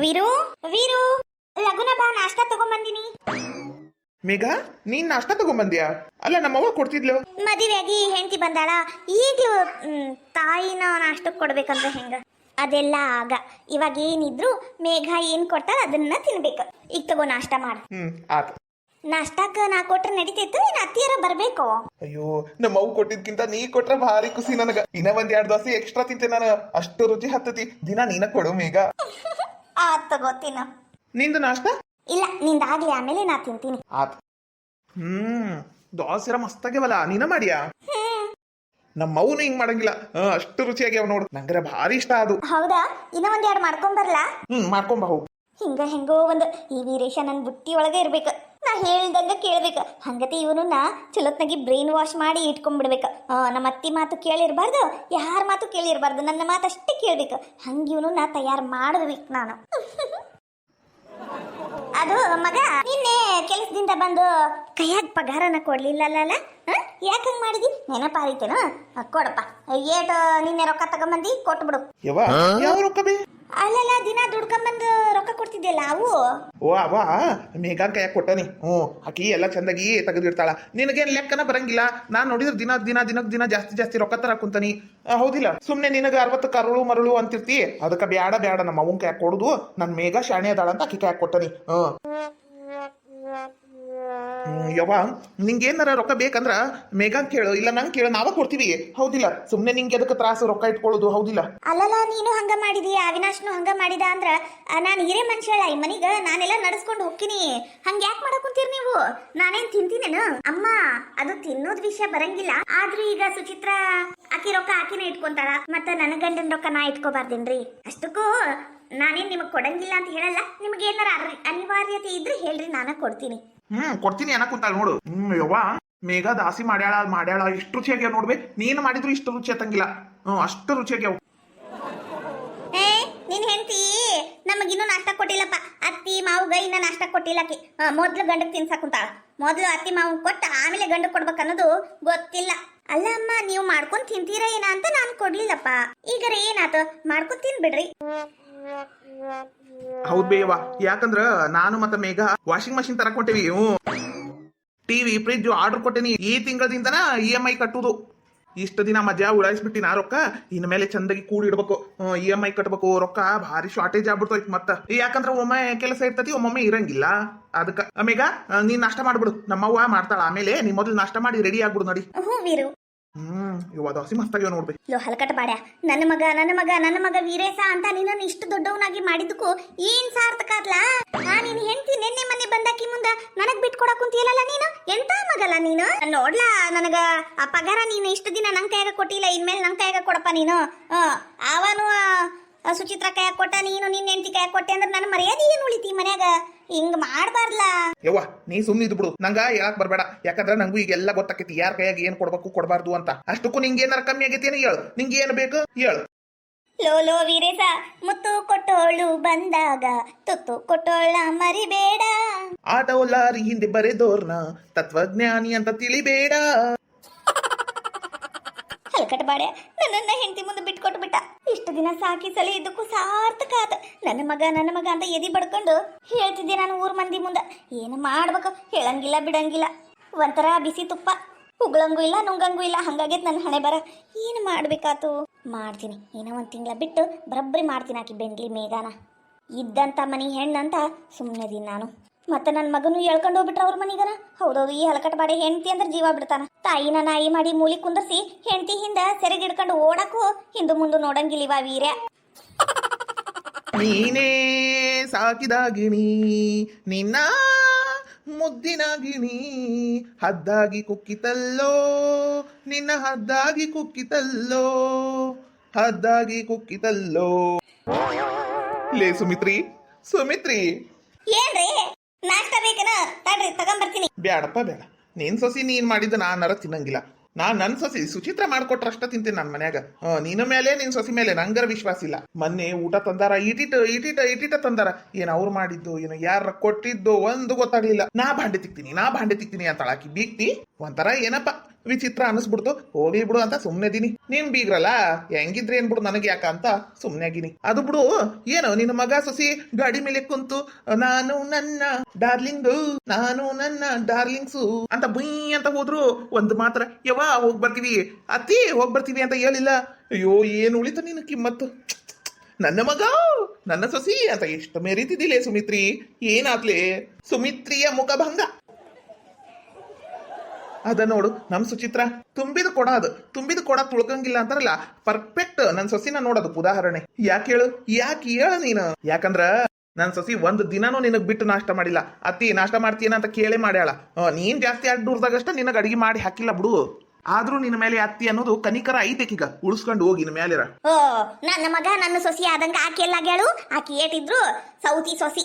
ವೀರು ವೀರು ಲಗುನ ಬಾ ನಾಷ್ಟಾ ತಗೊಂಬಂದಿನಿ. ಮೇಘ, ನೀನ್ ನಾಷ್ಟ ತಗೊಂಬಂದ್ಯಾ? ಅಲ್ಲ ನಮ್ಮವ್ವ ಕೊಡ್ತಿದ್ಲು. ಮದುವೆಯಾಗಿ ಹೆಂಡತಿ ಬಂದಾಳ, ಈಗ್ಲೂ ತಾಯಿನ ನಾಷ್ಟಕ್ಕೆ ಕೊಡ್ಬೇಕಂತ ಹೆಂಗ? ಅದೆಲ್ಲ ಆಗ. ಇವಾಗ ಏನಿದ್ರು ಮೇಘ ಏನ್ ಕೊಡ್ತಾಳ ಅದನ್ನ ತಿನ್ಬೇಕು. ಈಗ ತಗೋ ನಾಷ್ಟ ಮಾಡು. ಆತ. ನಾಷ್ಟಾಕ ನಾ ಕೊಟ್ರೆ ನಡೀತೈತು, ಇನ್ ಅತ್ತಿಯರ ಬರ್ಬೇಕು. ಅಯ್ಯೋ, ನಮ್ಮವ್ವ ಕೊಟ್ಟಿದ್ಕಿಂತ ನೀ ಕೊಟ್ರ ಭಾರಿ ಖುಷಿ ನನಗ. ಇನ್ನ ಒಂದ್ 2 ದೋಸೆ ಎಕ್ಸ್ಟ್ರಾ ತಿಂತೆ ನಾನು. ಅಷ್ಟು ರುಚಿ ಹತ್ತತಿ. ದಿನ ನೀನ ಕೊಡು ಮೇಘ. ತಗೋತೀನ. ನಿಂದು ನಾಷ್ಟ? ಇಲ್ಲ, ನಿಂದಾಗ್ಲಿ, ಆಮೇಲೆ ನಾ ತಿಂತೀನಿ. ಆತ. ದೋಸೆರ ಮಸ್ತಾಗ್ಯವಲ್ಲ, ನೀನ ಮಾಡ್ಯಾ? ನಮ್ಮವ್ನು ಹಿಂಗ್ ಮಾಡಂಗಿಲ್ಲ. ಅಷ್ಟು ರುಚಿಯಾಗ್ಯಾವ ನೋಡು. ನಂಗರ ಭಾರಿ ಇಷ್ಟ ಅದು. ಹೌದಾ? ಇನ್ನ ಒಂದ್ 2 ಮಾಡ್ಕೊಂಡ್ ಬರ್ಲಾ? ಮಾಡ್ಕೊಂಬ ಹೋಗು. ಹೆಂಗೋ ಒಂದು ಈ ವೀರೇಶ ನನ್ ಬುಟ್ಟಿ ಒಳಗೆ ಇರ್ಬೇಕು. ನಾ ಹೇಳ್ದಂಗ ಕೇಳ್ಬೇಕು. ಹಂಗತಿ ಇವನು ನಾ ಚಲೋತ್ನಾಗಿ ಬ್ರೈನ್ ವಾಶ್ ಮಾಡಿ ಇಟ್ಕೊಂಡ್ಬಿಡ್ಬೇಕು. ನಮ್ಮ ಅತ್ತಿ ಮಾತು ಕೇಳಿರ್ಬಾರ್ದು, ಯಾರ ಮಾತು ಕೇಳಿರ್ಬಾರ್ದು, ನನ್ನ ಮಾತು ಅಷ್ಟೇ ಕೇಳ್ಬೇಕು. ಹಂಗ ಇವನು ನಾ ತಯಾರು ಮಾಡ್ಬೇಕು ನಾನು. ಅದು ಮಗ, ನಿನ್ನೆ ಕೆಲಸದಿಂದ ಬಂದು ಕೈಯಾಗ ಪಗಾರನ ಕೊಡ್ಲಿಲ್ಲಲ್ಲ? ಯಾಕಂಗ್ ಮಾಡಿದಿ? ನೆನಪಾರಿತೇನು? ಕೊಡಪ್ಪ. ಏಟ ನಿನ್ನೆ ರೊಕ್ಕ ತಗೊಂಬಂದಿ ಕೊಟ್ಬಿಡು. ಯಾವ ರೊಕ್ಕ ಬೇ? ಅಲ್ಲೆಲ್ಲ ದಿನ ದುಡ್ಕೊಂಬಂದು ರೊಕ್ಕ ಕೊಡ್ತಿದ್ಯಲ್ಲ ಅವು. ಓ ಅವ ಮೇಘಾನ್ ಕೈಯಾಗ ಕೊಟ್ಟನಿ. ಆಕಿ ಎಲ್ಲ ಚಂದಾಗಿ ತೆಗೆದಿರ್ತಾಳ. ನಿನಗೇನ್ ಲೆಕ್ಕನ ಬರಂಗಿಲ್ಲ. ನಾನ್ ನೋಡಿದ್ರೆ ದಿನ ಜಾಸ್ತಿ ರೊಕ್ಕ ತರ ಕುಂತಾನಿ. ಹೌದಿಲ್ಲ? ಸುಮ್ನೆ ನಿನಗ 60 ಕರುಳು ಮರುಳು ಅಂತಿರ್ತಿ. ಅದಕ್ಕ ಬ್ಯಾಡ ನಮ್ಮ ಅವನ್ ಕೈಯಾಗ ಕೊಡುದು. ನನ್ ಮೇಘ ಶಾಣೆ ಅದಾಳ ಅಂತ ಆಕಿ ಕೈಯಾಗ ಕೊಟ್ಟನಿ. ಯವ್ವ, ನಿಂಗೇನಾರ ರೊಕ್ಕ ಬೇಕಂದ್ರ ಮೇಘಾನ್ ಕೇಳು, ಇಲ್ಲ ನಂಗೆ ಕೇಳು, ನಾವ ಕೊಡ್ತೀವಿ. ಹೌದಿಲ್ಲ? ಸುಮ್ನೆ ನಿಂಗೆ ಅದಕ್ಕೆ ತ್ರಾಸು ರೊಕ್ಕ ಇಟ್ಕೊಳ್ಳೋದು. ಹೌದಿಲ್ಲ? ಅಲ್ಲಲ್ಲ, ನೀನು ಹಂಗ ಮಾಡಿದೀಯ, ಅವಿನಾಶ್ನು ಹಂಗ ಮಾಡಿದ ಅಂದ್ರ ನಾನು ಹಿರೇ ಮನುಷ್ಯಳ. ಈ ಮನಿಗ ನಾನೆಲ್ಲ ನಡೆಸ್ಕೊಂಡು ಹೋಗ್ತೀನಿ. ಹಂಗ ಯಾಕೆ ಮಾಡಕ್ ಕುಂತೀರಿ ನೀವು? ನಾನೇನ್ ತಿಂತೀನೇನು? ಅಮ್ಮ, ಅದು ತಿನ್ನೋದ್ ವಿಷಯ ಬರಂಗಿಲ್ಲ. ಆದ್ರೂ ಈಗ ಸುಚಿತ್ರ ಆಕಿ ರೊಕ್ಕ ಆಕಿನ ಇಟ್ಕೊಂತಾಳ, ಮತ್ತ ನನ್ನ ಗಂಡನ ರೊಕ್ಕ ನಾ ಇಟ್ಕೋಬಾರ್ದೇನ್ರಿ? ಅಷ್ಟಕ್ಕೂ ನಾನೇನ್ ನಿಮಗ್ ಕೊಡಂಗಿಲ್ಲ ಅಂತ ಹೇಳಲ್ಲ. ನಿಮ್ಗೆ ಏನಾರ ಅನಿವಾರ್ಯತೆ ಇದ್ರೆ ಹೇಳ್ರಿ, ನಾನ ಕೊಡ್ತೀನಿ. ಕೊಡ್ತೀನಿ ಅನ್ನ ಕುಂತಾಳ ನೋಡು. ಯವ್ವ, ಮೇಘ ದಾಸಿ ಮಾಡ್ಯಾಳ ಇಷ್ಟು ರುಚಿಯಾಗ್ಯಾವ ನೋಡ್ಬೇ. ನೀನು ಮಾಡಿದ್ರು ಇಷ್ಟು ರುಚಿ ಹತ್ತಂಗಿಲ್ಲ. ಅಷ್ಟು ರುಚಿಯಾಗ್ಯಾವ. ನಿನ್ ಹೆಂಡತಿ ನಮಗಿನ್ನೂ ನಾಷ್ಟ ಕೊಟ್ಟಿಲ್ಲಪ್ಪ. ಅತ್ತಿ ಮಾವುಗ ಇನ್ನ ನಾಷ್ಟ ಕೊಟ್ಟಿಲ್ಲಕಿ. ಮೊದ್ಲು ಗಂಡಕ್ ತಿನ್ಸಾಕ್ ಕುಂತಾಳ. ಮೊದ್ಲು ಅತ್ತಿ ಮಾವು ಕೊಟ್ಟ ಆಮೇಲೆ ಗಂಡ ಕೊಡ್ಬೇಕು ಅನ್ನೋದು ಗೊತ್ತಿಲ್ಲ. ಅಲ್ಲ ಅಮ್ಮ, ನೀವು ಮಾಡ್ಕೊಂಡ್ ತಿಂತೀರ ಏನ ಅಂತ ನಾನು ಕೊಡ್ಲಿಲ್ಲಪ್ಪ. ಈಗರ ಏನಾತ, ಮಾಡ್ಕೊಂಡ್ ತಿನ್ಬಿಡ್ರಿ. ಹೌದ್ ಬೇವ. ಯಾಕಂದ್ರ ನಾನು ಮತ್ತೆ ಮೇಘ ವಾಷಿಂಗ್ ಮಷಿನ್ ತರಕೊಂಟೇವಿ. ಟಿವಿ ಫ್ರಿಜ್ ಆರ್ಡರ್ ಕೊಟ್ಟೇನಿ. ಈ ತಿಂಗಳದಿಂದನ EMI ಕಟ್ಟುದು. ಇಷ್ಟ ದಿನ ಮಜಾ ಉಡಾಯಿಸ್ಬಿಟ್ಟಿನ ರೊಕ್ಕ. ಇನ್ ಮೇಲೆ ಚಂದಾಗಿ ಕೂಡಿಡ್ಬೇಕು. EMI ಕಟ್ಬೇಕು. ರೊಕ್ಕ ಭಾರಿ ಶಾರ್ಟೇಜ್ ಆಗ್ಬಿಡ್ತೈತಿ ಮತ್ತ. ಯಾಕಂದ್ರ ಒಮ್ಮೆ ಕೆಲಸ ಇರ್ತತಿ, ಒಮ್ಮೊಮ್ಮೆ ಇರಂಗಿಲ್ಲ. ಅದಕ್ಕ ಮೇಘ, ನೀನ್ ನಾಷ್ಟ ಮಾಡ್ಬಿಡು. ನಮ್ಮವ್ವ ಮಾಡ್ತಾಳ. ಆಮೇಲೆ ನೀ ಮೊದಲು ನಾಷ್ಟ ಮಾಡಿ ರೆಡಿ ಆಗ್ಬಿಡು ನೋಡಿ. ಇವ ದೋಸೆ ಮಸ್ತಾಗ್ಯಾವ ನೋಡ್ಬೇಕು. ಲೋ ಹಲಕಟ್ ಬಾಡ್ಯ, ನನ್ನ ಮಗ ವೀರೇಶ ಅಂತ ನಿನ್ನ ಇಷ್ಟು ದೊಡ್ಡವನಾಗಿ ಮಾಡಿದಕ್ಕೂ ಏನ್ ಸಾರ್ಥಕ ಆದ್ಲಾ? ನೀನ್ ಹೆಂಡತಿ ನಿನ್ನೆ ಮೊನ್ನೆ ಬಂದಾಕಿ ಮುಂದ ನನಗ್ ಬಿಟ್ಕೊಡಕ್ ಕುಂತಿಯಲ್ಲ ನೀನು. ಎಂತ ಮಗಲ್ಲ ನೀನು? ನೋಡ್ಲಾ, ನನಗ ಆ ಪಗಾರ ನೀನು ಇಷ್ಟು ದಿನ ನನ್ ಕೈಯಾಗ ಕೊಟ್ಟಿಲ್ಲ, ಇನ್ಮೇಲೆ ನನ್ ಕೈಯಾಗ ಕೊಡಪ್ಪ ನೀನು. ಅವನು ಸುಚಿತ್ರ ಕೈಯಾಗ ಕೊಟ್ಟ, ನೀನು ನಿನ್ನ ಹೆಂಡತಿ ಕೈಯಾಗ ಕೊಟ್ಟೆ ಅಂದ್ರೆ ನನ್ನ ಮರ್ಯಾದೆ ಏನು ಉಳಿತಿ ಮನ್ಯಾಗ? ಹಿಂಗ್ ಮಾಡ್ಬಾರ್ಲಾ. ಯವ್ವ, ನೀ ಸುಮ್ನೆ ಇದ್ ಬಿಡು. ನಂಗ ಹೇಳಕ್ ಬರ್ಬೇಡ. ಯಾಕಂದ್ರ ನಂಗೂ ಈಗೆಲ್ಲ ಗೊತ್ತಾಕೈತಿ ಯಾರ ಕೈಯಾಗ ಏನ್ ಕೊಡ್ಬೇಕು ಕೊಡ್ಬಾರ್ದು ಅಂತ. ಅಷ್ಟಕ್ಕೂ ನಿಂಗೆ ಏನಾರ ಕಮ್ಮಿ ಆಗೈತಿ ಏನು ಹೇಳು. ನಿಂಗೆ ಏನ್ ಬೇಕು ಹೇಳು. ಲೋ ವೀರೇಶ, ಮುತ್ತು ಕೊಟ್ಟೋಳು ಬಂದಾಗ ತುತ್ತು ಕೊಟ್ಟೋಳ ಮರಿಬೇಡ. ಆಟೋ ಲಾರಿ ಹಿಂದೆ ಬರೆದೋರ್ನ ತತ್ವಜ್ಞಾನಿ ಅಂತ ತಿಳಿಬೇಡ. ಹಲ್ಕಟ್ ಬಾಡೆ, ನನ್ನನ್ನ ಹೆಂಡತಿ ಮುಂದೆ ಬಿಟ್ಕೊಟ್ಟು ಬಿಟ್ಟ. ಇಷ್ಟು ದಿನ ಸಾಕಿ ಸಲಿ ಇದಕ್ಕೂ ಸಾರ್ಥಕ ಆತ. ನನ್ನ ಮಗ ಅಂತ ಎದಿ ಬಡ್ಕೊಂಡು ಹೇಳ್ತಿದ್ದೆ ನಾನು ಊರ್ ಮಂದಿ ಮುಂದೆ. ಏನು ಮಾಡ್ಬೇಕು, ಹೇಳಂಗಿಲ್ಲ ಬಿಡಂಗಿಲ್ಲ. ಒಂಥರ ಬಿಸಿ ತುಪ್ಪ, ಉಗ್ಳಂಗೂ ಇಲ್ಲ ನುಂಗಂಗೂ ಇಲ್ಲ. ಹಂಗಾಗೈತೆ ನನ್ನ ಹಣೆ ಬರ. ಏನು ಮಾಡ್ಬೇಕಾತು? ಮಾಡ್ತೀನಿ. ಏನೋ 1 ತಿಂಗಳ ಬಿಟ್ಟು ಬರಬ್ಬರಿ ಮಾಡ್ತೀನಿ. ಆಕಿ ಬೆಂಗ್ಲಿ ಮೇಘಾನ ಇದ್ದಂತ ಮನಿ ಹೆಣ್ಣಂತ ಸುಮ್ಮನೆದೀನಿ ನಾನು. ಮತ್ತೆ ನನ್ನ ಮಗನು ಹೇಳ್ಕೊಂಡು ಹೋಗ್ಬಿಟ್ರ ಅವ್ರ ಮನಿಗನ. ಹೌದೌದು, ಈ ಹಲಕಟ್ ಬಾಡೆ ಹೆಂಡತಿ ಅಂದ್ರೆ ಜೀವ ಬಿಡ್ತಾನ. ತಾಯಿನ ನಾಯಿ ಮಾಡಿ ಮೂಲಿ ಕುಂದರ್ಸಿ ಹೆಂಡತಿ ಹಿಂದ ಸೆರೆಗಿಡ್ಕೊಂಡು ಓಡಕ್ಕೂ ಹಿಂದು ಮುಂದೆ ನೋಡಂಗಿಲ್ಲಿವ ವೀರ್ಯ. ನೀನೇ ಸಾಕಿದಾಗಿಣಿ, ನಿನ್ನ ಮುದ್ದಿನಾಗಿಣಿ, ಹದ್ದಾಗಿ ಕುಕ್ಕಿತಲ್ಲೋ ನಿನ್ನ, ಹದ್ದಾಗಿ ಕುಕ್ಕಿತಲ್ಲೋ, ಹದ್ದಾಗಿ ಕುಕ್ಕಿತಲ್ಲೋ. ಲೇ ಸುಮಿತ್ರಿ ಏನ್ರಿ ನಾಷ್ಟ ಬೇಕನ? ತಡ್ರಿ ತಗೊಂಬರ್ತೀನಿ. ಬ್ಯಾಡಪ್ಪ ಬೇಡ. ನೀನ್ ಸೊಸಿ ನೀನ್ ಮಾಡಿದ್ದು ನಾನರ ತಿನ್ನಂಗಿಲ್ಲ. ನನ್ ಸೊಸಿ ಸುಚಿತ್ರ ಮಾಡ್ಕೊಟ್ರಷ್ಟ ತಿಂತೀನಿ ನನ್ನ ಮನ್ಯಾಗ. ನಿನ್ನ ಮೇಲೆ ನಿನ್ ಸೊಸಿ ಮೇಲೆ ನಂಗರ ವಿಶ್ವಾಸ ಇಲ್ಲ. ಮೊನ್ನೆ ಊಟ ತಂದಾರ, ಇಟಿಟ ತಂದಾರ. ಏನ್ ಅವ್ರು ಮಾಡಿದ್ದು ಏನೋ ಯಾರ ಕೊಟ್ಟಿದ್ದು ಒಂದು ಗೊತ್ತಾಗ್ಲಿಲ್ಲ. ನಾ ಭಾಂಡೆ ತಿಕ್ತೀನಿ ಅಂತ ಆಕಿ ಬೀಕ್ತಿ ಒಂಥರ ಏನಪ್ಪ ವಿಚಿತ್ರ ಅನಿಸ್ಬಿಡ್ತು. ಹೋಗ್ಲಿ ಬಿಡು ಅಂತ ಸುಮ್ನೆ ಇದೀನಿ. ನೀನ್ ಬೀಗ್ರಲ್ಲ ಹೆಂಗಿದ್ರೆ ಏನ್ ಬಿಡು ನನಗೆ ಯಾಕ ಅಂತ ಸುಮ್ನೆ ಆಗಿನಿ. ಅದು ಬಿಡು, ಏನು ನಿನ್ನ ಮಗ ಸೊಸಿ ಗಾಡಿ ಮೇಲೆ ಕುಂತು ನಾನು ನನ್ನ ಡಾರ್ಲಿಂಗು, ನಾನು ನನ್ನ ಡಾರ್ಲಿಂಗ್ಸು ಅಂತ ಬುಯ್ ಅಂತ ಹೋದ್ರು ಒಂದು ಮಾತ್ರ ಯವ್ವ ಹೋಗ್ ಬರ್ತೀವಿ ಅತ್ತಿ ಹೋಗ್ ಬರ್ತೀವಿ ಅಂತ ಹೇಳಿಲ್ಲ. ಅಯ್ಯೋ ಏನ್ ಉಳಿತ ನಿನ್ನ ಕಿಮ್ಮತ್ತು. ನನ್ನ ಮಗ ನನ್ನ ಸೊಸಿ ಅಂತ ಎಷ್ಟು ಮೆರೀತಿದ್ದಿಲ್ಲ ಸುಮಿತ್ರಿ. ಏನಾಗ್ಲೇ ಸುಮಿತ್ರಿಯ ಮುಖಭಂಗ. ಅದ ನೋಡು ನಮ್ ಸುಚಿತ್ರ ತುಂಬಿದ ಕೊಡ ತುಳ್ಕಂಗಿಲ್ಲ ಅಂತಾರಲ್ಲ, ಪರ್ಫೆಕ್ಟ್ ನನ್ ಸೊಸಿನ ನೋಡೋದು ಉದಾಹರಣೆ. ಯಾಕೆ ಹೇಳ ನೀನು? ಯಾಕಂದ್ರ ನನ್ ಸೊಸಿ ಒಂದ್ ದಿನಾನು ನಿನಗ್ ಬಿಟ್ಟು ನಾಷ್ಟ ಮಾಡಿಲ್ಲ. ಅತ್ತಿ ನಾಷ್ಟ ಮಾಡ್ತೀನ ಅಂತ ಕೇಳೇ ಮಾಡ್ಯಾಳ. ನೀನ್ ಜಾಸ್ತಿ ಅಡ್ಡೂರ್ದಾಗಷ್ಟ ನಿನಗ್ ಅಡಿಗೆ ಮಾಡಿ ಹಾಕಿಲ್ಲ ಬಿಡು. ಆದ್ರೂ ನಿನ್ನ ಮೇಲೆ ಅತ್ತಿ ಅನ್ನೋದು ಕನಿಕರ ಐತೆಕೀಗ, ಉಳಿಸ್ಕೊಂಡು ಹೋಗಿ ನಿನ್ನ ಮೇಲಿರ. ಓ ನನ್ನ ಮಗ ನನ್ನ ಸೊಸಿ ಆದಂಗ ಆಕೆ ಎಲ್ಲಾಗ್ಯಾಳು. ಆಕಿ ಏಟಿದ್ರು ಸೌತಿ ಸೊಸಿ.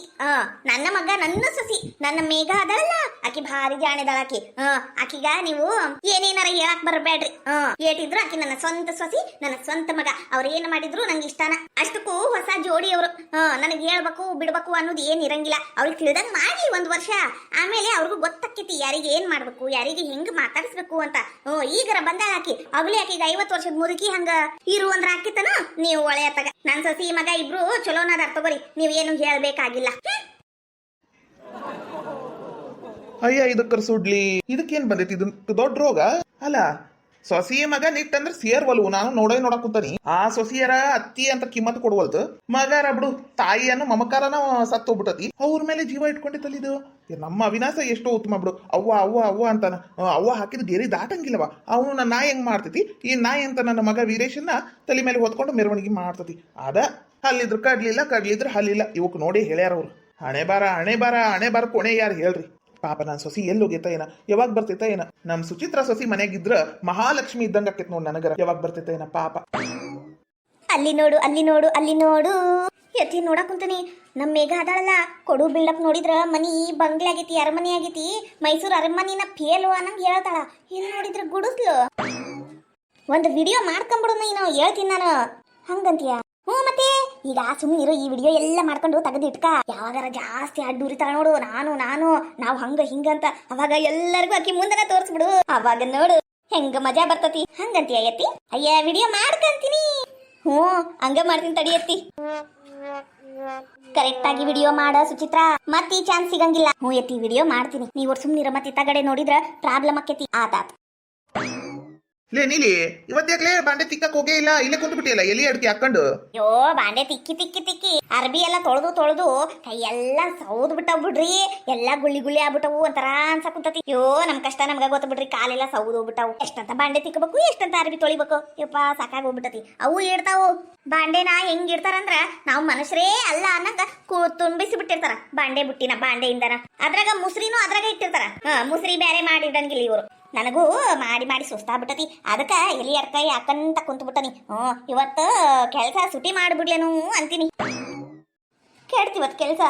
ನನ್ನ ಮಗ ನನ್ನ ಸೊಸಿ ನನ್ನ ಮೇಘ ಅದಳಲ್ಲ, ಆಕಿ ಭಾರಿ ಜಾಣಿದಾಳ ಆಕಿ. ಆಕಿಗ ನೀವು ಏನೇನಾರ ಹೇಳಕ್ ಬರ್ಬೇಡ್ರಿ. ಏಟಿದ್ರು ಆಕಿ ನನ್ನ ಸ್ವಂತ ಸೊಸಿ, ನನ್ನ ಸ್ವಂತ ಮಗ. ಅವ್ರ ಏನ್ ಮಾಡಿದ್ರು ನಂಗೆ ಇಷ್ಟನ. ಅಷ್ಟಕ್ಕೂ ಹೊಸ ಜೋಡಿ ಅವರು. ನನಗೆ ಹೇಳ್ಬೇಕು ಬಿಡ್ಬೇಕು ಅನ್ನೋದು ಏನ್ ಇರಂಗಿಲ್ಲ. ಅವ್ರಿಗೆ ತಿಳಿದಂಗ್ ಮಾಡ್ಲಿ 1 ವರ್ಷ, ಆಮೇಲೆ ಅವ್ರಿಗೂ ಗೊತ್ತಾಕೈತಿ ಯಾರಿಗೆ ಏನ್ ಮಾಡ್ಬೇಕು, ಯಾರಿಗೆ ಹೆಂಗ್ ಮಾತಾಡಿಸ್ಬೇಕು ಅಂತ. ಈಗರ ಬಂದಾಳ ಆಕಿ. ಆಗ್ಲಿ ಆಕಿಗೆ 50 ವರ್ಷದ ಮುದುಕಿ ಹಂಗ ಇರು ಅಂದ್ರ ಆಕಿತನ. ನೀವು ಒಳ್ಳೆಯತ್ತಾಗ ನನ್ ಸೊಸಿ ಮಗ ಇಬ್ರು ಚಲೋನಾದಾರ ತಗೋರಿ, ನೀವ್ ಏನು ಹೇಳ್ಬೇಕಾಗಿಲ್ಲ. ಅಯ್ಯ ಇದಕ್ಕರ ಸುಡ್ಲಿ, ಇದಕ್ಕೇನ್ ಬಂದೈತಿ? ಇದು ದೊಡ್ಡ ರೋಗ ಅಲ್ಲ. ಸೊಸಿಯ ಮಗ ನಿಟ್ಟಂದ್ರೆ ಸೇರ್ವಲ್ವು. ನಾನು ನೋಡಕ್ ಕೂತಾನಿ. ಆ ಸೊಸಿಯರ ಅತ್ತಿ ಅಂತ ಕಿಮ್ಮತ್ ಕೊಡ್ವಲ್ದು. ಮಗಾರ ಬಿಡು, ತಾಯಿಯನ್ನು ಮಮಕಾರನ ಸತ್ತೋಗ್ಬಿಟ್ಟತಿ. ಅವ್ರ ಮೇಲೆ ಜೀವ ಇಟ್ಕೊಂಡಿತ್ತಲ್ಲಿದು. ನಮ್ಮ ಅವಿನಾಶ ಎಷ್ಟೋ ಉತ್ತಮ ಬಿಡು. ಅವ್ವ ಅವ್ವ ಅವ್ವ ಅಂತಾನ. ಅವ್ವ ಹಾಕಿದ ಗೆರಿ ದಾಟಂಗಿಲ್ಲವ. ಅವನು ನನ್ನ ನಾಯಿ ಹೆಂಗ್ ಮಾಡ್ತೈತಿ, ಈ ನಾಯಿ ಅಂತ ನನ್ನ ಮಗ ವೀರೇಶನ್ನ ತಲೆ ಮೇಲೆ ಹೊತ್ಕೊಂಡು ಮೆರವಣಿಗೆ ಮಾಡ್ತತಿ. ಅದ ಹಲ್ಲಿದ್ರು ಕಡ್ಲಿದ್ರ ಹಲ್ಲಿಲ್ಲ. ಇವಕ್ ನೋಡಿ ಹೇಳ್ಯಾರ ಅವ್ರು. ಹಣೆ ಬಾರ ಕೊನೆ ಯಾರು ಹೇಳ್ರಿ. ಪಾಪ ನನ್ ಸೊಸಿ ಎಲ್ಲಿ ಹೋಗೈತ ಏನ, ಯಾವಾಗ ಬರ್ತೈತ ಏನ. ನಮ್ ಸುಚಿತ್ರ ಸೊಸಿ ಮನೆಗಿದ್ರ ಮಹಾಲಕ್ಷ್ಮಿ ಇದ್ದಂಗ ಆಕೈತ್ ನೋಡ್ ನನಗರ. ಯಾವಾಗ ಬರ್ತೈತ ಏನ ಪಾಪ. ಅಲ್ಲಿ ನೋಡು ಎತ್ತಿ ನೋಡಕ್ ಕುಂತೀನಿ. ನಮ್ ಮೇಘ ಅದಾಳಲ್ಲ, ಕೊಡು ಬಿಲ್ಡಪ್ ನೋಡಿದ್ರ ಮನಿ ಬಂಗ್ಲೆ ಆಗೈತಿ, ಅರಮನೆ ಆಗೈತಿ. ಮೈಸೂರು ಅರಮನಿನ ಫೇಲು ಅನ್ನಂಗ್ ಹೇಳ್ತಾಳ. ಇಲ್ಲಿ ನೋಡಿದ್ರ ಗುಡಿಸ್ಲು. ಒಂದು ವಿಡಿಯೋ ಮಾಡ್ಕೊಂಬಿಡು ನೀನು, ಹೇಳ್ತೀನಿ ನಾನು. ಹಂಗಂತೀಯ? ಹ್ಞೂ ಮತ್ತೆ ಈಗ ಸುಮ್ಮನಿರು. ಈ ವಿಡಿಯೋ ಎಲ್ಲ ಮಾಡ್ಕೊಂಡು ತೆಗೆದಿಟ್ಕ. ಯಾವಾಗಾರ ಜಾಸ್ತಿ ಅಡ್ಡೂರಿತಾಳ ನೋಡು, ನಾವು ಹಂಗ ಹಿಂಗಂತ, ಅವಾಗ ಎಲ್ಲರಿಗೂ ಆಕಿ ಮುಂದನ ತೋರಿಸ್ಬಿಡು. ಅವಾಗ ನೋಡು ಹೆಂಗ ಮಜಾ ಬರ್ತತಿ. ಹಂಗಂತೀಯ ಎತ್ತಿ? ಅಯ್ಯ ವಿಡಿಯೋ ಮಾಡ್ಕಂತೀನಿ. ಹ್ಞೂ ಹಂಗ ಮಾಡ್ತೀನಿ ತಡಿ ಎತ್ತಿ. ಕರೆಕ್ಟ್ ಆಗಿ ವಿಡಿಯೋ ಮಾಡ ಸುಚಿತ್ರ, ಮತ್ ಈ ಚಾನ್ಸ್ ಸಿಗಂಗಿಲ್ಲ. ಹ್ಞೂ ಎತ್ತಿ ವಿಡಿಯೋ ಮಾಡ್ತೀನಿ. ನೀವು ಸುಮ್ನಿರ. ಮತ್ತೆ ಇತ್ತಗಡೆ ನೋಡಿದ್ರ ಪ್ರಾಬ್ಲಮ್ ಆಕೇತಿ. ಆತಾತ್ ಲೇ ನೀಲಿ, ಇವತ್ತಾಗ್ಲೇ ಬಾಂಡೆ ತಿಕ್ಕಕ್ ಹೋಗೇ ಇಲ್ಲ, ಇಲ್ಲೇ ಕುಂತು ಬಿಟ್ಟಿಯಲ್ಲ ಎಲ್ಲಿ ಅಡ್ಕೆ ಹಾಕೊಂಡು. ಯೋ ಬಾಂಡೆ ತಿಕ್ಕಿ ಅರ್ಬಿ ಎಲ್ಲ ತೊಳೆದು ಕೈ ಎಲ್ಲ ಸೌದ್ ಬಿಟ್ಟವ್ ಬಿಡ್ರಿ. ಎಲ್ಲಾ ಗುಳ್ಳಿ ಆಗ್ಬಿಟ್ಟವು. ಒಂಥರ ಅನ್ಸಕುಂತತಿ. ಯೋ ನಮ್ ಕಷ್ಟ ನಮ್ಗ ಗೊತ್ತ ಬಿಡ್ರಿ. ಕಾಲೆಲ್ಲ ಸೌದ್ ಹೋಗ್ಬಿಟ್ಟವು. ಎಷ್ಟಂತ ಬಾಂಡೆ ತಿಕ್ಕಬೇಕು, ಎಷ್ಟಂತ ಅರ್ಬಿ ತೊಳಿಬೇಕು. ಯಪ್ಪ ಸಾಕಾಗಿ ಹೋಗ್ಬಿಟ್ಟತಿ. ಅವು ಇಡ್ತಾವು ಬಾಂಡೆನ. ಹೆಂಗ್ ಇಡ್ತಾರಂದ್ರ ನಾವು ಮನುಷ್ಯರೇ ಅಲ್ಲ ಅನ್ನಂಗ ತುಂಬಿಸಿ ಬಿಟ್ಟಿರ್ತಾರ ಬಾಂಡೆ ಬುಟ್ಟಿನ. ಬಾಂಡೆಯಿಂದನ ಅದ್ರಾಗ ಮುಸ್ರಿನೂ ಅದ್ರಾಗ ಇಟ್ಟಿರ್ತಾರ. ಮುಸ್ರಿ ಬೇರೆ ಮಾಡಿಡಂಗಿಲ್ಲ ಇವರು. ನನಗೂ ಮಾಡಿ ಸುಸ್ತಾಗ್ಬಿಟ್ಟತಿ. ಅದಕ್ಕ ಎಲಿ ಅಡ್ಕಾಯಿ ಹಾಕಂತ ಕುಂತು ಬಿಟ್ಟನಿ. ಇವತ್ತು ಕೆಲಸ ಸುಟಿ ಮಾಡ್ಬಿಡ್ಲೇನು ಅಂತೀನಿ. ಕೇಳ್ತಿವತ್ ಕೆಲಸ.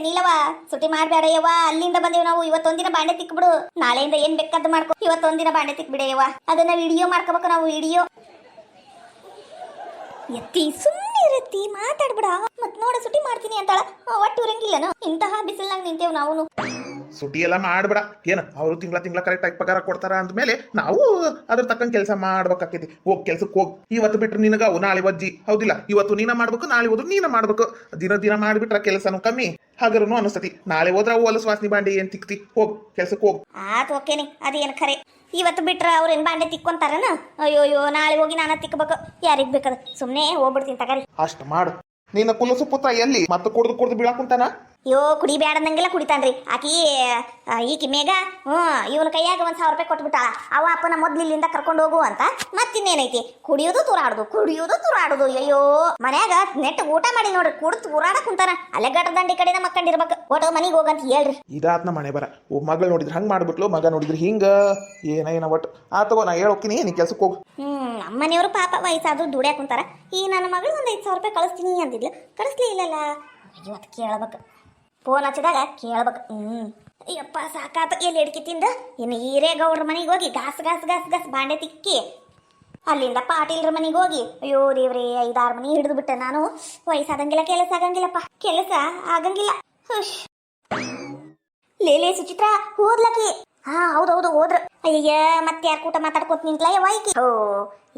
ನೀಲವ ಸುಟಿ ಮಾಡ್ಬೇಡ ಯವ್ವ, ಅಲ್ಲಿಂದ ಬಂದೇವ್ ನಾವು. ಇವತ್ತೊಂದಿನ ಬಾಂಡೆ ತಿಕ್ಬಿಡು, ನಾಳೆಯಿಂದ ಏನ್ ಬೇಕಾದ್ ಮಾಡ್ಕೊ. ಇವತ್ತೊಂದಿನ ಬಾಂಡೆ ತಿಕ್ಬಿಡೆ ಯವ್ವ. ಅದನ್ನ ವಿಡಿಯೋ ಮಾಡ್ಕೋಬೇಕು ನಾವು. ವಿಡಿಯೋ ಎತ್ತಿ ಸುಮ್ಮನಿರತ್ತಿ ಮಾತಾಡ್ಬಿಡ. ಮತ್ ನೋಡ ಸುಟಿ ಮಾಡ್ತೀನಿ ಅಂತಾಳ. ಒಟ್ಟು ಇರಂಗಿಲ್ಲನ. ಇಂತಹ ಬಿಸಿಲ್ನಾಗ ನಿಂತೇವ್ ನಾವು. ಸುಟಿ ಎಲ್ಲ ಮಾಡ್ಬೇಡ. ಏನ ಅವರು ತಿಂಗಳ ಕರೆಕ್ಟ್ ಆಗಿ ಪಗಾರ ಕೊಡ್ತಾರ ಅಂದ್ಮೇಲೆ ನಾವು ಅದ್ರ ತಕ್ಕಂಗೆ ಕೆಲಸ ಮಾಡ್ಬೇಕಾಕೈತಿ. ಹೋಗ್ ಕೆಲ್ಸಕ್ಕೆ ಹೋಗ್. ಇವತ್ತು ಬಿಟ್ರೆ ನಿನಗ ನಾಳೆ ವಜ್ಜಿ ಹೌದಿಲ್ಲ. ಇವತ್ತು ನೀನ ಮಾಡ್ಬೇಕು, ನಾಳೆ ಹೋದ್ರು ನೀನ ಮಾಡ್ಬೇಕು. ದಿನ ಮಾಡಿಬಿಟ್ರ ಕೆಲಸನು ಕಮ್ಮಿ ಹಾಗರನು ಅನಿಸ್ತತಿ. ನಾಳೆ ಹೋದ್ರ ಅವು ಹೊಲಸು ವಾಸನಿ ಬಾಂಡೆ ಏನ್ ತಿಕ್ತಿ. ಹೋಗ್ ಕೆಲ್ಸಕ್ಕೆ ಹೋಗ್. ಆತ್ ಓಕೆನಿ. ಅದೇನ್ ಖರೆ. ಇವತ್ತು ಬಿಟ್ರ ಅವ್ರೇನ್ ಬಾಂಡೆ ತಿಕ್ಕೊಂತಾರನ? ಅಯ್ಯೋಯ್ಯೋ ನಾಳೆ ಹೋಗಿ ನಾನು ತಿಕ್ಕಬೇಕು. ಯಾರಿಗ್ ಬೇಕದ ಸುಮ್ನೆ ಹೋಗ್ಬಿಡ್ತೀನಿ ತಗರಿ. ಅಷ್ಟು ಮಾಡು. ನಿನ್ನ ಕುಲಸು ಪುತ್ರ ಎಲ್ಲಿ ಮತ್ತೆ ಕುಡ್ದು ಬೀಳಾಕುಂತಾನ? ಅಯ್ಯೋ ಕುಡಿ ಬ್ಯಾಡಂದಂಗೆಲ್ಲ ಕುಡಿತಾನ್ರಿ. ಈಕಿ ಮೇಘ ಇವನ ಕೈಯಾಗ 1,000 ರೂಪಾಯಿ ಕೊಟ್ಬಿಟ್ಟಾಳ. ಅವ ಅಪ್ಪನ ಮೊದ್ಲು ಇಲ್ಲಿಂದ ಕರ್ಕೊಂಡು ಹೋಗು ಅಂತ. ಮತ್ತಿನ್ನೇನೈತಿ, ಕುಡಿಯೋದು ತುರಾಡುದು. ಅಯ್ಯೋ ಮನ್ಯಾಗ ನೆಟ್ ಊಟ ಮಾಡಿ ನೋಡ್ರಿ, ಕುಡ್ದು ತೂರಾಡ ಕುಂತಾನ. ಅಲ್ಲೇ ಗಟ್ಟ ದಂಡಿ ಕಡೆನ ಮಕ್ಕಂಡಿರ್ಬೇಕು. ಒಟ್ಟು ಮನಿಗೆ ಹೋಗಂತ ಹೇಳ್ರಿ. ಇದಾತ್ನ ಮನೆ ಬರ. ಮಗಳು ನೋಡಿದ್ರೆ ಹಂಗ್ ಮಾಡ್ಬಿಟ್ಲು, ಮಗ ನೋಡಿದ್ರೆ ಹಿಂಗ. ಏನ ಒಟ್ಟು ಆತಗೋ. ನಾ ಹೇಳೋಕಿನಿ, ನೀ ಕೆಲ್ಸಕ್ಕೆ ಹೋಗು. ನಮ್ಮನೆಯವರು ಪಾಪ ವಯಸ್ಸಾದ್ರು ದುಡ್ಯಾಕ ಕುಂತಾರ. ಈ ನನ್ನ ಮಗಳು ಒಂದು 5,000 ರೂಪಾಯಿ ಕಳಿಸ್ತೀನಿ ಅಂತಿದ್ಲು, ಕಳಿಸ್ಲೇ ಇಲ್ಲಲ್ಲ. ಅಯ್ಯೋ ಅದ್ ಕೇಳ್ಬೇಕು. ಫೋನ್ ಹಚ್ಚಿದಾಗ ಕೇಳ್ಬೇಕು. ಅಯ್ಯಪ್ಪ ಸಾಕಾತ. ಎಲ್ಲಿ ಅಡಿಕೆ ತಿಂದ ಇನ್ನು ಹಿರೇಗೌಡ್ರ ಮನೆಗೆ ಹೋಗಿ ಗಾಸ್ ಬಾಂಡೆ ತಿಕ್ಕಿ ಅಲ್ಲಿಂದ ಪಾಟೀಲ್ರ ಮನೆಗೆ ಹೋಗಿ. ಅಯ್ಯೋ ದೇವ್ರೇ, 5-6 ಮನೆ ಹಿಡಿದು ಬಿಟ್ಟೆ ನಾನು. ವಯಸ್ಸಾದಂಗಿಲ್ಲ, ಕೆಲಸ ಆಗಂಗಿಲ್ಲಪ್ಪ. ಕೆಲಸ ಆಗಂಗಿಲ್ಲ. ಹುಷ್ ಲೇಲೆ ಸುಚಿತ್ರ ಹೋದ್ಲಕಿ. ಹಾ ಹೌದೌದು ಹೋದ್ರು. ಅಯ್ಯ ಮತ್ತೆ ಯಾರು ಕೂಟ ಮಾತಾಡ್ಕೋತ ನಿಂತ್ಲ ವಾಯ್ಕಿ. ಓ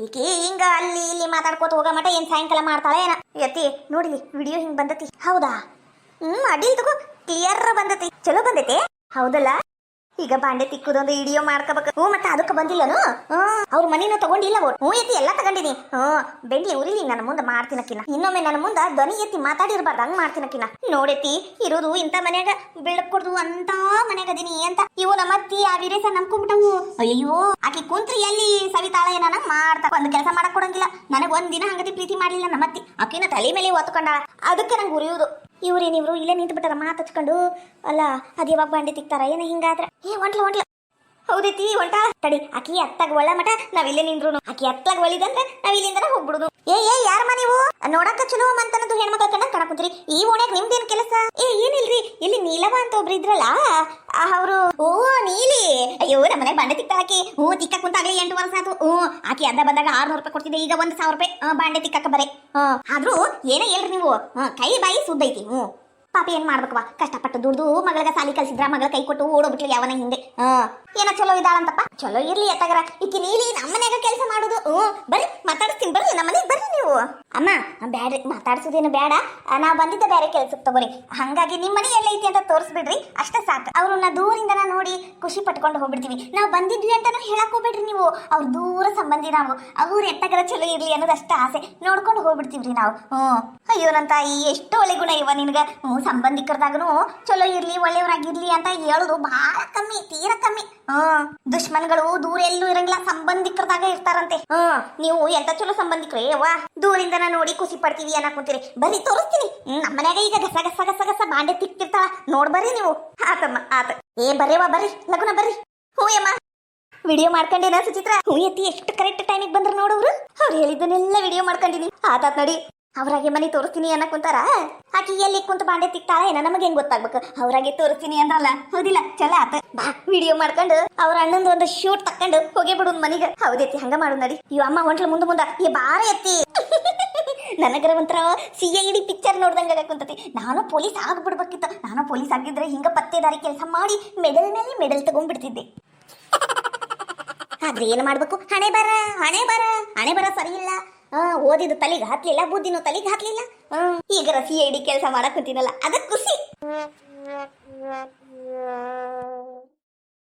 ಈಕಿ ಹಿಂಗ ಅಲ್ಲಿ ಇಲ್ಲಿ ಮಾತಾಡ್ಕೋತ ಹೋಗ ಮಟ ಏನ್ ಸಾಯಂಕಾಲ ಮಾಡ್ತಾಳೆ ಏನ. ಯತಿ ನೋಡಿ ವಿಡಿಯೋ ಹಿಂಗ್ ಬಂದತಿ. ಹೌದಾ ಅಡ್ಡಿಲ್ ತಗೋ, ಕ್ಲಿಯರ್ ಬಂದತಿ, ಚಲೋ ಬಂದೈತೆ. ಹೌದಲ್ಲ, ಈಗ ಬಾಂಡೆ ತಿಕ್ಕುದೊಂದು ವಿಡಿಯೋ ಮಾಡ್ಕೋಬೇಕು. ಹ್ಞೂ ಮತ್ತೆ ಅದಕ್ಕೆ ಬಂದಿಲ್ಲನು. ಅವ್ರ ಮನಿನ ತಗೊಂಡಿಲ್ಲ ಅವ್ರು. ಹ್ಞೂ ಎತ್ತಿ ಎಲ್ಲ ತಗೊಂಡಿನಿ. ಬೆಂಡಿ ಉರಿಲಿ ನನ್ನ ಮುಂದೆ ಮಾಡ್ತೀನಕಿನ. ಇನ್ನೊಮ್ಮೆ ನನ್ನ ಮುಂದೆ ಧ್ವನಿ ಎತ್ತಿ ಮಾತಾಡಿರ್ಬಾರ್ದು, ಹಂಗ್ ಮಾಡ್ತೀನಕಿನ. ನೋಡೆತ್ತಿ ಇರೋದು ಇಂಥ ಮನ್ಯಾಗ ಬೆಳಕ್ ಕೊಡ್ದು ಅಂತ ಮನ್ಯಾಗ ಅದೀನಿ ಅಂತ. ಇವು ನಮ್ಮತ್ತಿ ಆ ವೀರೇಶ ನಂಬ್ಕೊಂಡ್ಬಿಟ್ಟವು. ಅಯ್ಯೋ ಆಕಿ ಕುಂತ್ರಿ ಎಲ್ಲಿ ಸವಿತಾಳ ಏನ ಮಾಡ್ತಾ ಒಂದ್ ಕೆಲಸ ಮಾಡಕ್ ಕೊಡಂಗಿಲ್ಲ. ನನಗ್ ಒಂದ್ ದಿನ ಹಂಗತಿ ಪ್ರೀತಿ ಮಾಡ್ಲಿಲ್ಲ ನಮ್ಮತ್ತಿ. ಆಕಿನ ತಲೆ ಮೇಲೆ ಒತ್ಕೊಂಡಾಳ, ಅದಕ್ಕೆ ನಂಗೆ ಉರಿಯುವುದು. ಇವ್ರೇನಿವ್ರು ಇಲ್ಲೇ ನಿಂತು ಬಿಟ್ಟಾರ ಮಾತಚ್ಕೊಂಡು. ಅಲ್ಲ ಅದ್ ಯಾವಾಗ ಬಾಂಡೆ ತಿಕ್ತಾರ ಏನ ಹಿಂಗಾದ್ರ. ಒಂಟ್ಲ ಹೌದೈತಿ ಹೊಂಟ ತಡಿ. ಆಕಿ ಅತ್ತಾಗ ಒಳ್ಳ ಮಟ ನಾವ್ ಇಲ್ಲೇ ನಿಂದ್ರು. ಆಕಿ ಅತ್ತಾಗ ಒಳಿದಂದ್ರೆ ನಾವ್ ಇಲ್ಲಿಂದ ಹೋಗ್ಬಿಡುದು. ಏ ಯಾರಮ್ಮ ನೀವು? ನೋಡಕ್ಕ ಚಲೋ ಅಂತನದು ಹೆಣ್ಮಕ್ಳ ಕಂಡ ಕಾಣಕುಂತ್ರಿ. ಈ ಓಣ್ಯಾಗ ನಿಮ್ದೇನ್ ಕೆಲಸ? ಏನಿಲ್ರಿ, ಇಲ್ಲಿ ನೀಲವ ಅಂತ ಒಬ್ರು ಇದ್ರಲ್ಲ ಅವರು. ಓ ನೀಲಿ. ಅಯ್ಯೋ ನಮ್ಮನೆ ಬಾಂಡೆ ತಿಕ್ತಾಕಿ. ತಿಕ್ಕ ಕುಂತಾಗ್ಲಿ 8 ವರ್ಷ ಆತು. ಆಕಿ ಅದ ಬಂದಾಗ 600 ರೂಪಾಯಿ ಕೊಡ್ತಿದ್ದೆ, ಈಗ 1000 ರೂಪಾಯಿ ಬಾಂಡೆ ತಿಕ್ಕಕ್ಕ ಬರೇ. ಆದ್ರೂ ಏನ ಹೇಳ್ರಿ ನೀವು, ಕೈ ಬಾಯಿ ಸುದ್ದೈತಿ. ಪಾಪ ಏನ್ ಮಾಡ್ಬೇಕವಾ, ಕಷ್ಟಪಟ್ಟು ದುಡ್ದು ಮಗಳಿಗೆ ಸಾಲಿ ಕಲ್ಸಿದ್ರ, ಮಗಳ ಕೈ ಕೊಟ್ಟು ಓಡೋಬಿಟ್ಲಿ ಯಾವನ ಹಿಂದೆ. ಏನ ಚಲೋ ಇದಾಳಂತಪ್ಪ. ಚಲೋ ಇರ್ಲಿ ಎತ್ತಗರ. ಈಕಿ ನೀಲಿ ನಮ್ಮನ್ಯಾಗ ಕೆಲಸ ಮಾಡುದು. ಬರ್ರಿ ಮಾತಾಡಿಸ್ತೀನಿ, ಬರ್ರಿ ನಮ್ಮನೆಗೆ ಬರ್ರಿ ನೀವು. ಅಮ್ಮ ಬ್ಯಾಡ್ರಿ, ಮಾತಾಡ್ಸೋದೇನು ಬೇಡ, ನಾವ್ ಬಂದಿದ್ದ ಬೇರೆ ಕೆಲ್ಸಕ್ಕೆ ತಗೋರಿ. ಹಂಗಾಗಿ ನಿಮ್ಮ ಮನೆ ಎಲ್ಲೈತಿ ಅಂತ ತೋರಿಸ್ಬಿಡ್ರಿ, ಅಷ್ಟೇ ಸಾಕು. ಅವ್ರನ್ನ ದೂರಿಂದ ನೋಡಿ ಖುಷಿ ಪಟ್ಕೊಂಡು ಹೋಗ್ಬಿಡ್ತೀವಿ. ನಾವು ಬಂದಿದ್ವಿ ಅಂತಾನು ಹೇಳಕ್ ಹೋಗ್ಬಿಡ್ರಿ ನೀವು. ಅವ್ರ ದೂರ ಸಂಬಂಧಿ ನಾವು. ಅವ್ರ ಎತ್ತಗರ ಚಲೋ ಇರ್ಲಿ ಅನ್ನೋದು ಅಷ್ಟ ಆಸೆ, ನೋಡ್ಕೊಂಡು ಹೋಗ್ಬಿಡ್ತೀವ್ರಿ ನಾವು. ಅಯ್ಯೋ ನನ್ನ ತಾಯಿ, ಎಷ್ಟು ಒಳ್ಳೆ ಗುಣ ಇವ ನಿನ್ಗ. ಸಂಬಂಧಿಕರದಾಗನು ಚಲೋ ಇರ್ಲಿ ಒಳ್ಳೆಯವರಾಗಿರ್ಲಿ ಅಂತ ಹೇಳುದು ಬಹಳ ಕಮ್ಮಿ, ತೀರ ಕಮ್ಮಿ. ದುಶ್ಮನ್ಗಳು ದೂರ ಎಲ್ಲೂ ಇರಂಗಿಲ್ಲ, ಸಂಬಂಧಿಕರದಾಗ ಇರ್ತಾರಂತೆ. ನೀವು ಎಂತ ಚಲೋ ಸಂಬಂಧಿಕರೇ ವಾ, ದೂರಿಂದ ನೋಡಿ ಖುಷಿ ಪಡ್ತೀವಿ ಅನ್ನಕ್ ಕುಂತೀರಿ. ಬರ್ರಿ ತೋರಿಸ್ತೀನಿ. ನಮ್ಮನ್ಯಾಗ ಈಗ ಗಸ ಗಸ ಗಸ ಗಸ ಬಾಂಡೆ ತಿಕ್ತಿರ್ತಾಳ, ನೋಡ್ಬರ್ರಿ ನೀವು. ಆತಮ್ಮ ಆತ. ಬರೇವಾ ಬರ್ರಿ, ಲಗುನ ಬರ್ರಿ. ಹ್ಞೂ ಅಮ್ಮ ವಿಡಿಯೋ ಮಾಡ್ಕೊಂಡೇನ ಸುಚಿತ್ರ? ಹ್ಞೂ ಎತ್ತಿ, ಎಷ್ಟು ಕರೆಕ್ಟ್ ಟೈಮಿಗೆ ಬಂದ್ರ ನೋಡವ್ರು. ಅವ್ರು ಹೇಳಿದ್ದನ್ನೆಲ್ಲ ವಿಡಿಯೋ ಮಾಡ್ಕೊಂಡಿನಿ. ಆತಾತ್ ನಡಿ. ಅವ್ರಾಗೆ ಮನೆ ತೋರಿಸ್ತೀನಿ ಅನ್ನಕ್ ಕುಂತಾರ. ಆಕಿ ಎಲ್ಲಿ ಕುಂತ ಬಾಂಡೆ ತಿಕ್ತಾಳ ಏನ ನಮಗೆ ಹೆಂಗ್ ಗೊತ್ತಾಗ್ಬೇಕು. ಅವ್ರಾಗೆ ತೋರಿಸ್ತೀನಿ ಅಂದ್ರಲ್ಲ, ಹೌದಿಲ್ಲ? ಚಲೋ ಆತ. ಬಾ ವಿಡಿಯೋ ಮಾಡ್ಕೊಂಡು ಅವ್ರ ಅಣ್ಣಂದು ಒಂದು ಶೂಟ್ ತಕೊಂಡು ಹೋಗೇ ಬಿಡುನ್ ಮನಿಗೆ. ಹೌದೈತಿ, ಹಂಗ ಮಾಡು ನಡಿ. ಇವ್ ಅಮ್ಮ ಹೊಂಟ್ಲ ಮುಂದ ಬಾರ ಎತ್ತಿ. ನನಗರ ಒಂಥರ CID ಪಿಕ್ಚರ್ ನೋಡ್ದಂಗ ಕುಂತತಿ. ನಾನು ಪೊಲೀಸ್ ಆಗ್ಬಿಡ್ಬೇಕಿತ್ತು. ನಾನು ಪೊಲೀಸ್ ಆಗಿದ್ರೆ ಹಿಂಗ ಪತ್ತೇದಾರಿ ಕೆಲಸ ಮಾಡಿ ಮೆಡಲ್ ಮೇಲೆ ಮೆಡಲ್ ತಗೊಂಡ್ಬಿಡ್ತಿದ್ದೆ. ಆದ್ರೆ ಏನ್ ಮಾಡ್ಬೇಕು, ಹಣೆ ಬರ ಸರಿ ಇಲ್ಲ. ಓದಿದ್ದು ತಲೆಗೆ ಹತ್ಲಿಲ್ಲ, ಬುದ್ಧಿನೂ ತಲೆಗೆ ಹತ್ಲಿಲ್ಲ. ಈಗ CID ಕೆಲಸ ಮಾಡಕ್ ಕುಂತೀನಲ್ಲ, ಅದಕ್ಕೆ ಖುಷಿ.